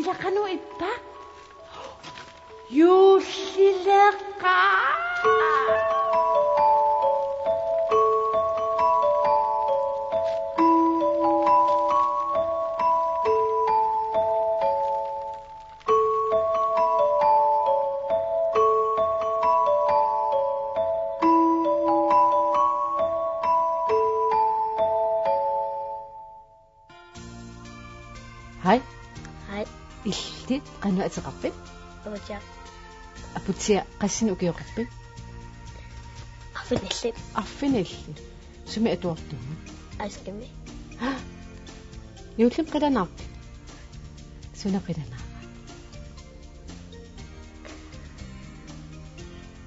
Yullilaqanu ippa? Yullilaqa! Hej. Hej. Illit qanu atiqarpit? Avutia. Aputia qassin ukiuqarpit? Arfinilli. Arfinilli. Sumi atuartumu. Askimi. Yullim qilanaarp. Suna qilanaara.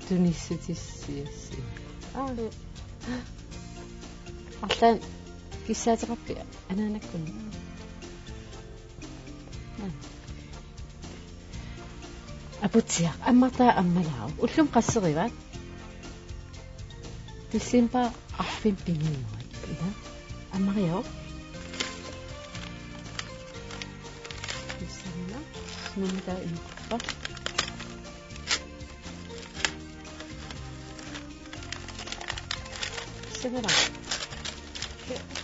Tunissutissiassi. Allan kissaatiqarpi anaanakkun. Aputia ammartaa ammalaa ullum qasserivat tissimpa arfin pingiuat ila ammariao tissanna numita inqappa segera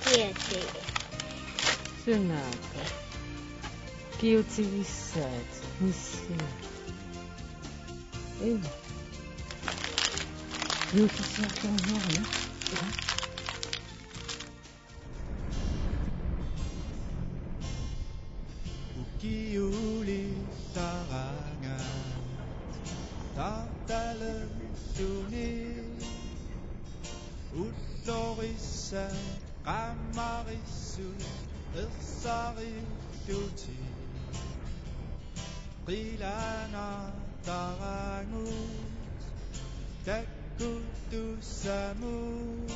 Kieti. sunaka kiutivissat nissi Yullilaaqanuarna ila Ukiuli sarangan Tartalen suni Ullorissa qammarissu Irsarissuti Qilana tarangut Takkutussamut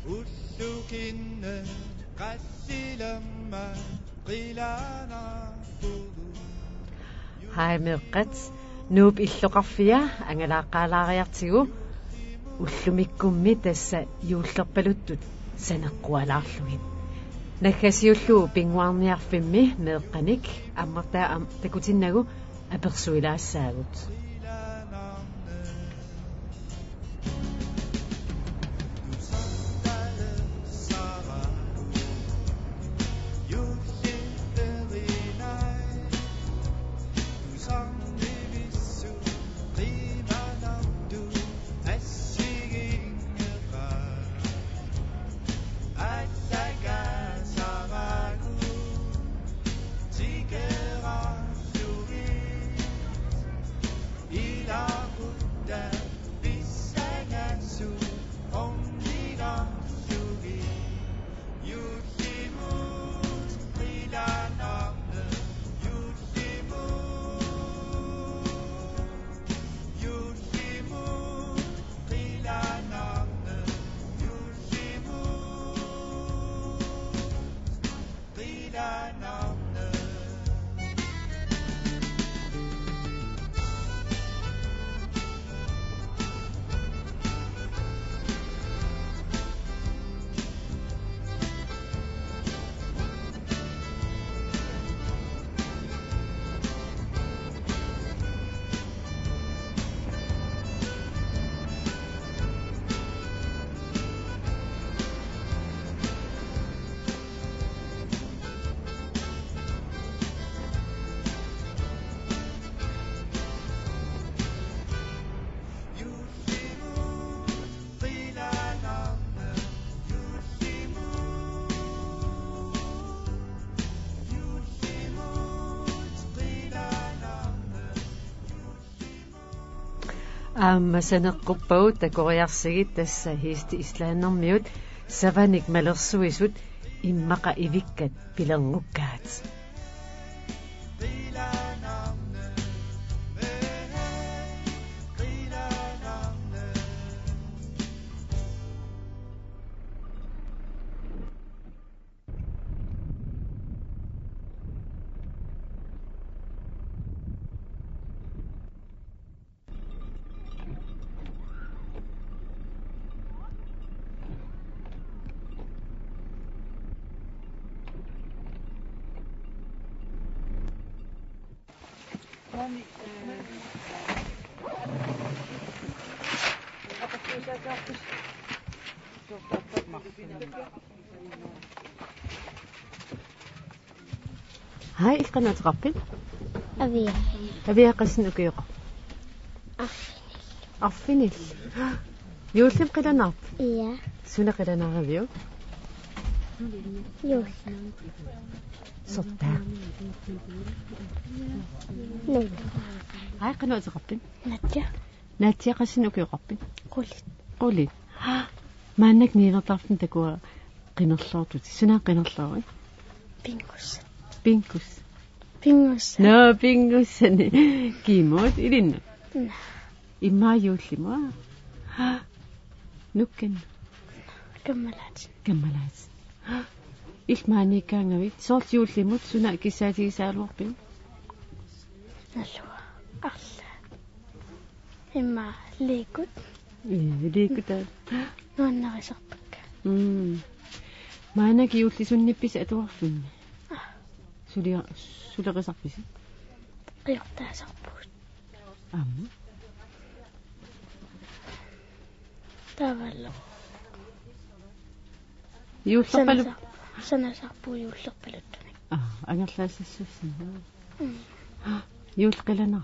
Ullukinne qassilamma Qilana puru Haimeqqat nuup illoqarfia angalaaqaalaariartigu ullumikkummi tassa yuullerpaluttut saneqqualaarlugit nakkasiulluu pinguarniarfimmi meeqqanik ammartaa takutinnagu apersuilaassaagut saneqquppagut takoriarsigit tassa hiisti islaannermiut savanik malersuisut immaqa ivikkat pilerngukkaat هاي إلقنا تقبل أبي أبيها قسن أكيقا أفنيل يوسم قد ناب إياه سنة قد نغبيو يوسف صدق نور هاي قناة تقبل نجا ناتيا قسن أكيقا قلت قولي ما أنك نينا طاف نتكوا قنا الصوت سنة قنا الصوت بينكوس بينكوس بينكوس نا بينكوس كيموت إلينا نعم إما يوسما نكن كملت إيش معني كان غبي صوت يوسموت سنة كيساتي سالوق بين نلوى أخلا إما ليكوت ليه كده نوانا غيصبك ما أنا كيوسي سنة بيس أتوقفني سولي غصب بيسي قيقتا صبوت أما تابلو يوسف بلو سنة صبو يوسف بلدني أنا ثلاثة سنين يوسف قلنا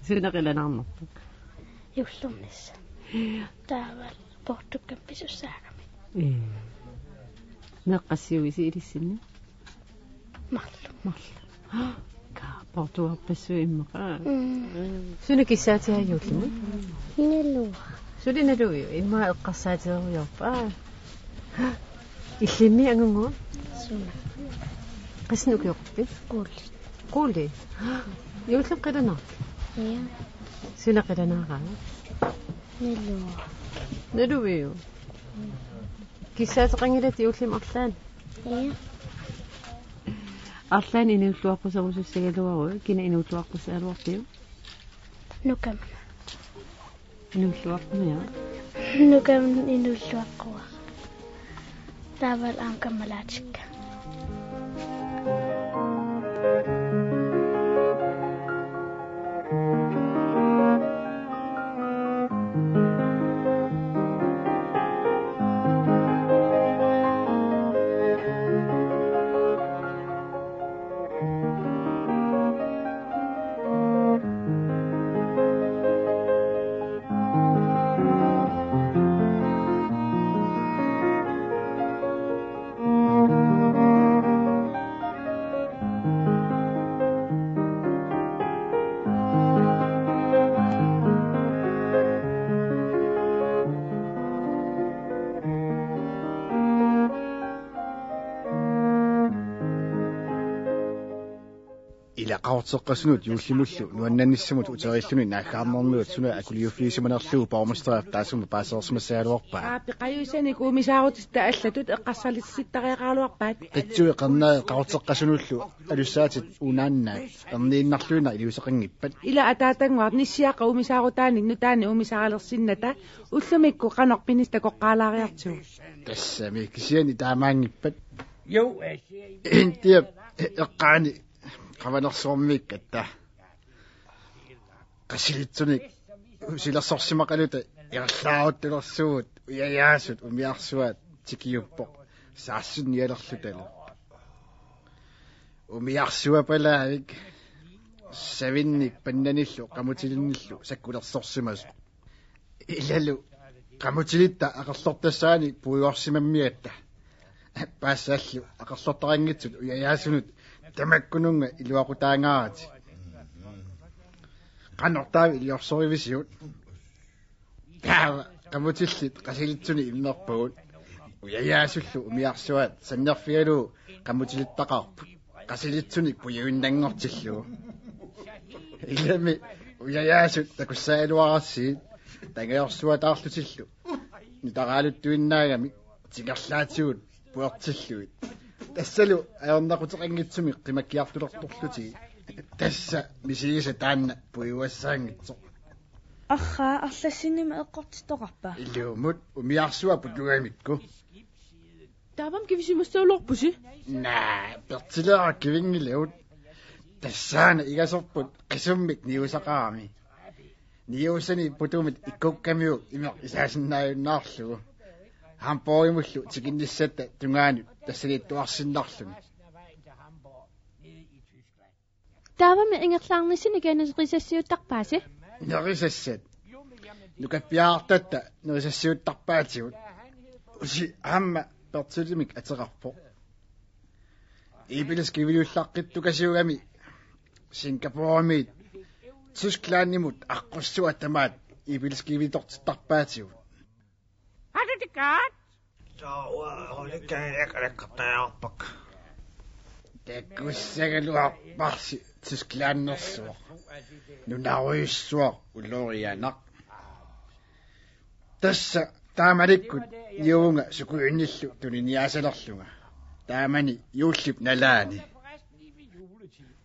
سنة قلنا يوسف نسا تابل بورتو كم بيسو ساعة نقص يوسي إلي سنة مخلو بورتو بسو إما سنة كيساتي هاي يوسف نلوى سولي نلوي إما القصات يوبا إسلامي أنغو سنة قسنوك يوقفي قولي يوسف قدنا إياه سنة قدنا غانا نلوي كيسات قنيرة يوسف أطلان إياه أطلان إنه يتوقف سوى سيدوا كنا إنه يتوقف سأل وقتهم نكمل إنه يتوقف مياه نكمل إنه يتوقف تابل أم كملاتك إلى قاوتسقسنوت يوسلمولو نواننسموت утериллуни наахаарнэрмиут суна акулиуффисиманерлугу паумастраап таасума паасерсмассаалуарпаа пиқаюсаник уумисаарутиста аллатут эққарсалисситтариақаалуарпаат qitsuи qernaa qauteqqasunullu alussaatit unaannaat erniinnarluina iliuseqanngippat ила атаатангуар ниссиақа уумисаарутааник нутаани уумисааралерсинната уллумикку қанорпиниста коққаалаариартуг тассами кисиани таамаангиппат Jo, интиап эққаани qavanersuarmiikkatta qasilitsunik usilersorsimaqaluta iqallaaruttulерsugut uyayaasut umiarsuat tikiyuppoq saassun yalerlutala umiarsuapalaavik savinnik pannanillu qamutilinillu sakkulersorsimas ilalu qamutilitta aqerlortassaani puuyorsimammiatta паассааллу ақарлортарангитсут уяяасунут тамаккунунга илуақутаангаати каннортаави илиорсоривисиут таава камутиллит қасилитсуни имнерпагут уяяасуллу умиарсуат саннерфигалу камутилиттақарпут қасилитсуник пуюиннангортиллу илами уяяасут такуссаалуарассиит тангеорсуатаарлутиллу нутараалуттуиннаагами тигерлаатигут puertillugit тассалу аернақутеқангитсуми қимаккиартулерторлути тасса мисигиса таанна пуиуассаангитсо арра арлассиннима эққортиттоқарпа илуумут умиарсуапут лугамикку таавам кивисимассаулорпуси наа пертилера кивингилаут тассаана игасорпут qisumмик ниусақарами ниусани путумит иккуккамиу имеқ исаасиннааюннаарлугу хампоримуллу тикинниссатта тунгаанут тассалиттуарсиннарлуни таавами ингерлаарнисини канасрисассиуттарпааси нерисассат нукаппиаартатта нерисассиуттарпаатигут уси аама пертулимик атерарпо ибилскивиуллаққиттукасиугами сингапурамит тусклааннимут аққуссуа тамаат ибилскивитортарпаатигут Adetikaat. Оликкаалеққатаярпак. такуссагалуарпарси тусклааннерсуа нунаруйуссуа уллорианақ тасса таамаликкут юунга сукуинниллу туниниасалерлунга таамани юуллип налаани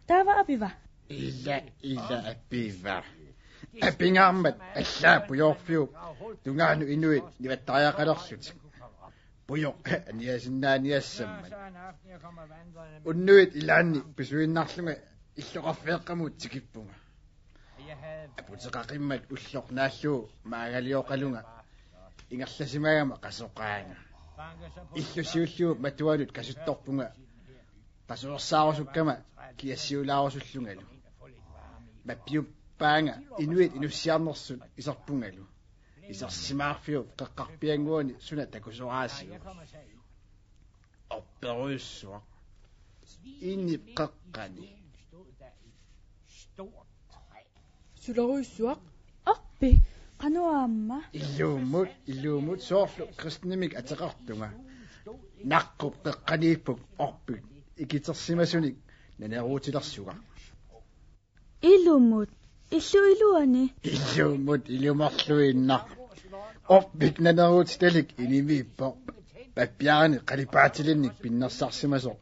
таава апива ила аппива аппингаармат аллаа пуйорфиу тунгаану инуит ниваттариақалерлутик пуйо аниасиннааниассаммат уннуит илаанни писуиннарлунга иллоқарфеэққамут тикиппунга апутеқақиммат уллорнааллуу маагалиоқалунга ингерласимагама қасоқаанга иллусиуллуу матуалут касутторпунга пасуерсаарусуккама киассиулаарусуллунгалу маппиуппаанга инуит инуссиарнерсут исарпунгалу исарсимаарфиу қеққарпиангуани суна такусораасиу опперуйуссуа инни қеққани суларуйссуақ арпи qanуаамма иллуумут соорлу кристнимик атеқартунга наққуп қеққанииппук орпик икитерсимасуник нанеруутилерсуга илумут иллуани иллуумут илумарлуиннақ орпик нанеруутилик инимииппо паппиарани қалипаатилинник пиннерсарсимасо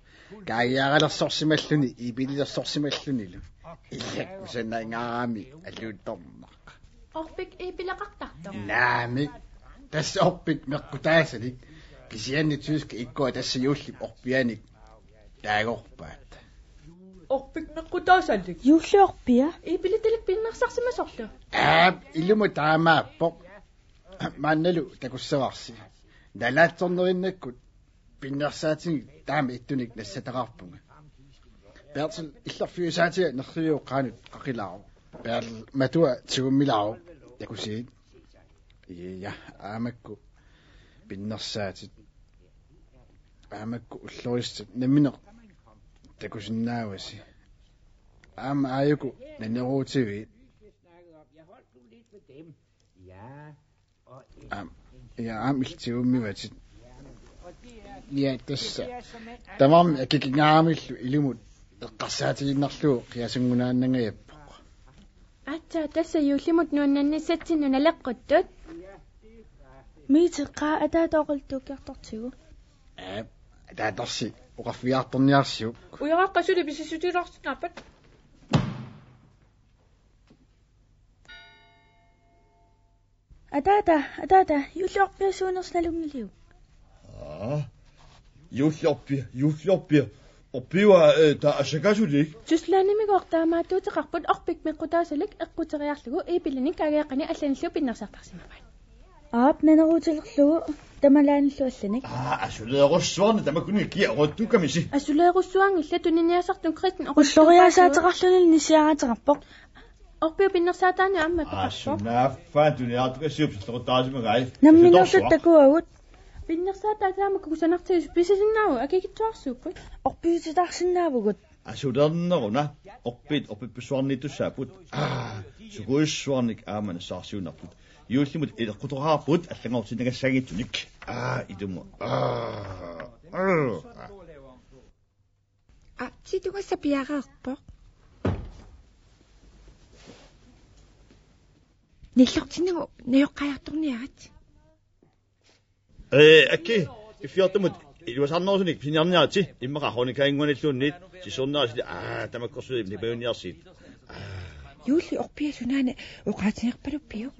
каагиаралерсорсималлуни ипилилерсорсималлунилу иллаккусаннаингаами аллуутторнақ орпик ипилақартарто наами тасса орпик меққутаасалик кисианни тюска иккуа тасса юуллип орпианик таагорпаат орпик меққутаасаллик юуллиорпиа ипилитилик пиннерсарсимасорлу илума таамааппо маанналу такуссаварси налаатсорнериннаккут пиннерсаатинг таама иттуник нассатақарпунга пертл иллерфиусаатига нерриуоққаанут қақилаару пер матуа тигуммилаару такусиит я аамакку пиннерсаатит аамакку уллористат наминеқ такусиннааваси аама ааюку нанеруутивит аам илтиуммиватит я тасса тамам акикингаамиллу илумут эққарсаатигиннарлуу қиасунгунааннангаяппоқ атса тасса юуллимут нуаннанниссатсину налеққуттут митеққа атаатоқалтуккиартортигу атааторси оқарфиарторниарсиук уяраққасули бисисутиларсинаппат атаата юллиорпиасуунерсналунгилиу юллиорпиа оппиуа та ашакасулик туслаанимигоортаамааттуутеқарпут орпик меққутаасалик эққутериарлугу ипилиник агеаққани алланиллу пиннерсартарсимавай аап нанеруутилерлугу тамалааниллу алланик асулееруссуарни тамакуни киаруттукамиси асулеерусуангилла туниниасартун кристин уллориасаатеқарлунил нисиараатерарпоқ орпиу пиннерсаатаани амма пеқарпоқ асунаффаан туниартукасиуп силлерутаасимагай намминерсуттакуагут пиннерсаатаатаамакку кусанартигис писисиннаау акикитсуарсууппут орпиутитарсинаавгут асулернеруна оппиппусуарнитуссаапут сугуиссуарник аамана саарсиунарпут юуллимут илеққутораарпут аллагаортинагассагиттуник идуму титугасса пиареерпоқ ниллортинагу неоққаярторниарат акки ифиортумут илуасарнерусуник пинерниарти иммақархоникаингуаналлуунниит сисорнерасили тамаккорсуи нипаюниарсиит юулли орпиасунаана уқаатинерпалуппиу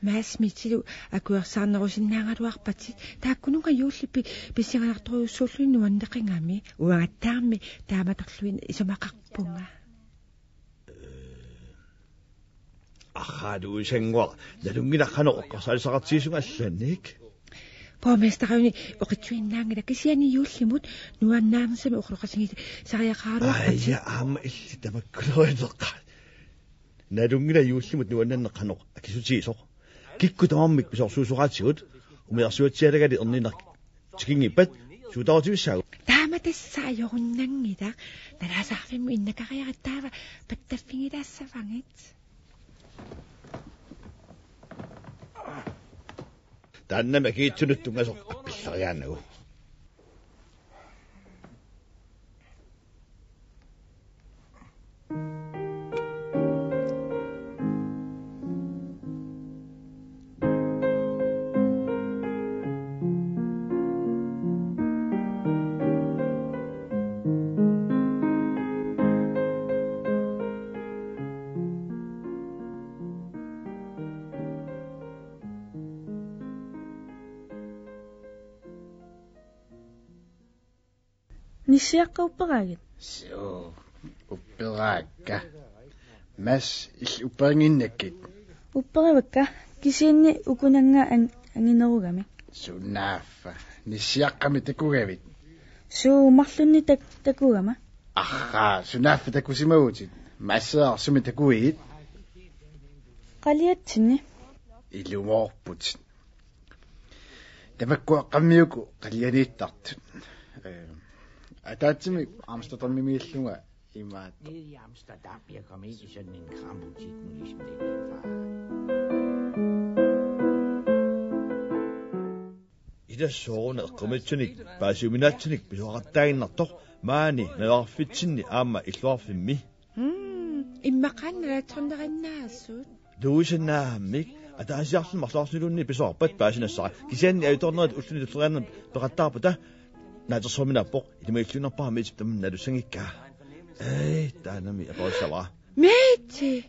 маасмитилу акуерсаарнерусиннаангалуарпати тааккунунга юуллипи писсигаартуйуссууллуинну аннеқингами уангаттаарми тааматорлуин исумақарпунга ахадуисангуа налунгинаққано оққарсаалисақартиисунга алланник поместарауни оқитсуиннаангила кисиани юуллимут нуаннаанерсами оқлоқасиги сариақаалуарпати ая аама илли тамаккулериеққа налунгила юуллимут нуаннаннеққано акисутиисоқ кикку тамармик писорсуусураатигут умиарсуатсиалагали ернинақ тикингиппат сутаутивиссаагу тааматассаажоруннангила налаасаарфимму иннакариараттаава паттаффигилаассавангит тааннама киитсунуттунгасоқ аппиллариааннагу Nisiaqqaupperaagut. Соо уппераакка мас ил упперингиннаккит Upperavakka kisiinni ukunanga anginerugami. сунааффа ниссиаққами такугавит Suu marlunni takugama. ахха сунааффа такусимагутит массеарсуми такуит Qaliatsinni. илумоорпут тамаккуаққаммиуку қалианииттартут атаатсими амстerdam-мимииллунга имаат Nede i Amsterdam, jeg kom ind i sådan en krambutik, nu ligesom det min far. идасsooruna eqqumitsуник paasiuminaatsunik pisuaqattaaginnartoq maani nalarfitsinni aamma illuarfimmi иммақаанналаатсорнериннаасуут дуусиннааhamмик атаасиарлу марлаарсулуунни писуарпат паасинассара кисианни аюторнерат уллуни туллерианер пеқаттаарпута наатэрсууминаппоқ илимаиллунарпарами итиптамун налуссангикка таанами апоссава меити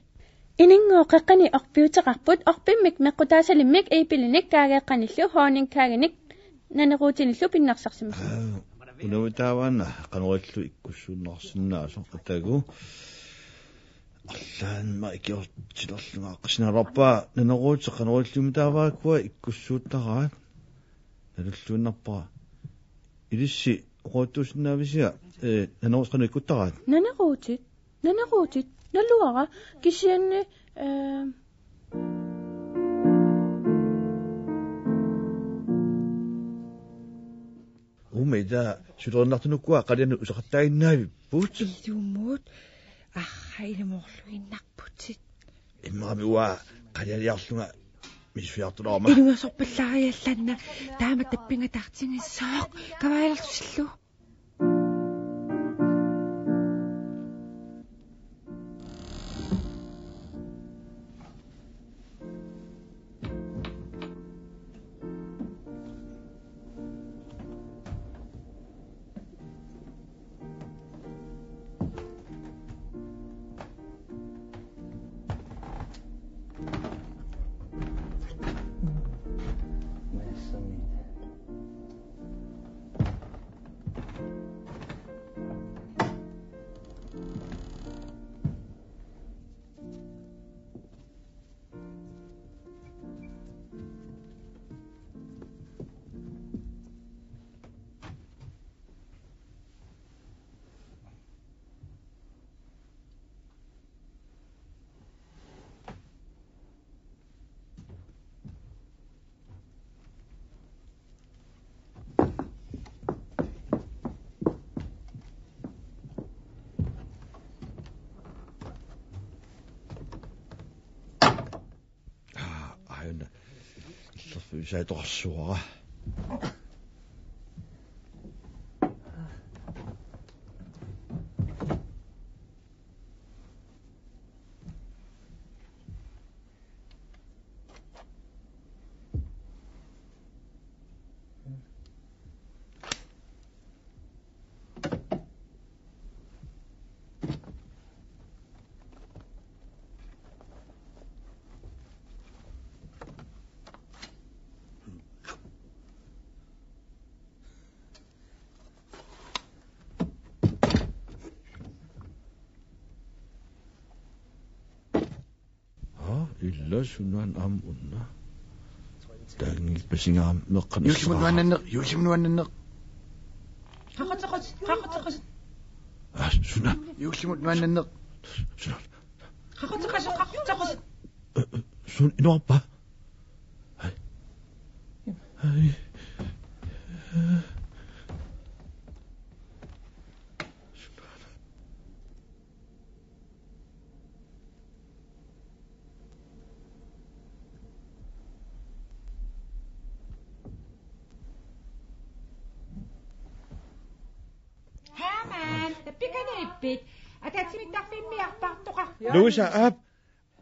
Iningo qaqqani orpiuteqarput orpimmik meqqutaasalimmik eipilinik kaageeqqanillu hooninkkaaginik naneruutinillu pinnarsarsimma унавитааваана канориллу иккуссууннарсиннаасо атагу аллаанма икиортилерлунга аққисинаарпаа нанеруути канориллумитааваакуа иккуссууттараат налуллууннарпаа илисси оqotuusиннаависиа нанерусқану иккуттараат naneruutit nalluara kisianni умеда сулернартунуккуа қалиану усеқаттаагиннаави пуут илумуут архаилуморлуиннарпутит иммарами уа қалиалиарлунга мисфиартулаарма илунгасорпаллаариалланна таама таппинга тартингиссаақ каваалерсиллу саиторсуара Illa sunan am unna. Dangil pasingaam meqqan. Юлимут Qaqat. Sunan. Юлимут нуаннаннеқ. Sunan. Qaqat. Sun inoappa. Hai. Herman, pikanipit. Atatsimit takfimmi arpartoqa. Luisa ab.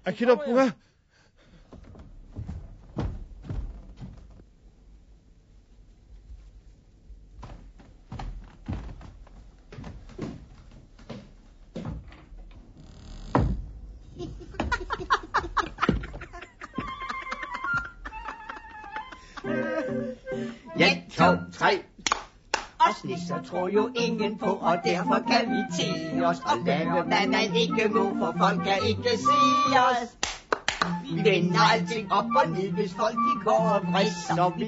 Akiloppunga. Et, 2, 3. Os nisser tror jo ingen på, og derfor kan vi te os og lave, hvad man ikke må, for folk kan ikke se os. Vi vender alting op og ned, hvis folk de går og vrisser. Vi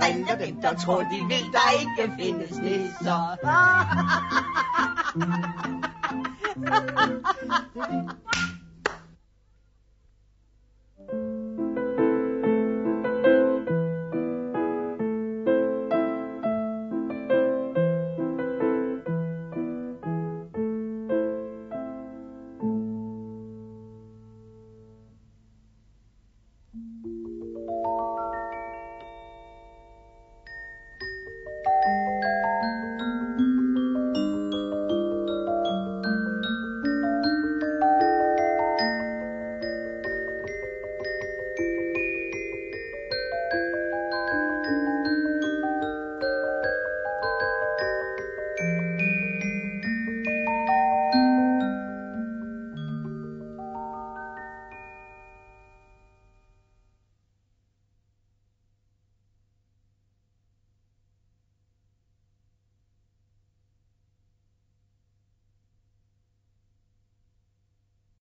driller dem, der tror de ved, der ikke findes nisser.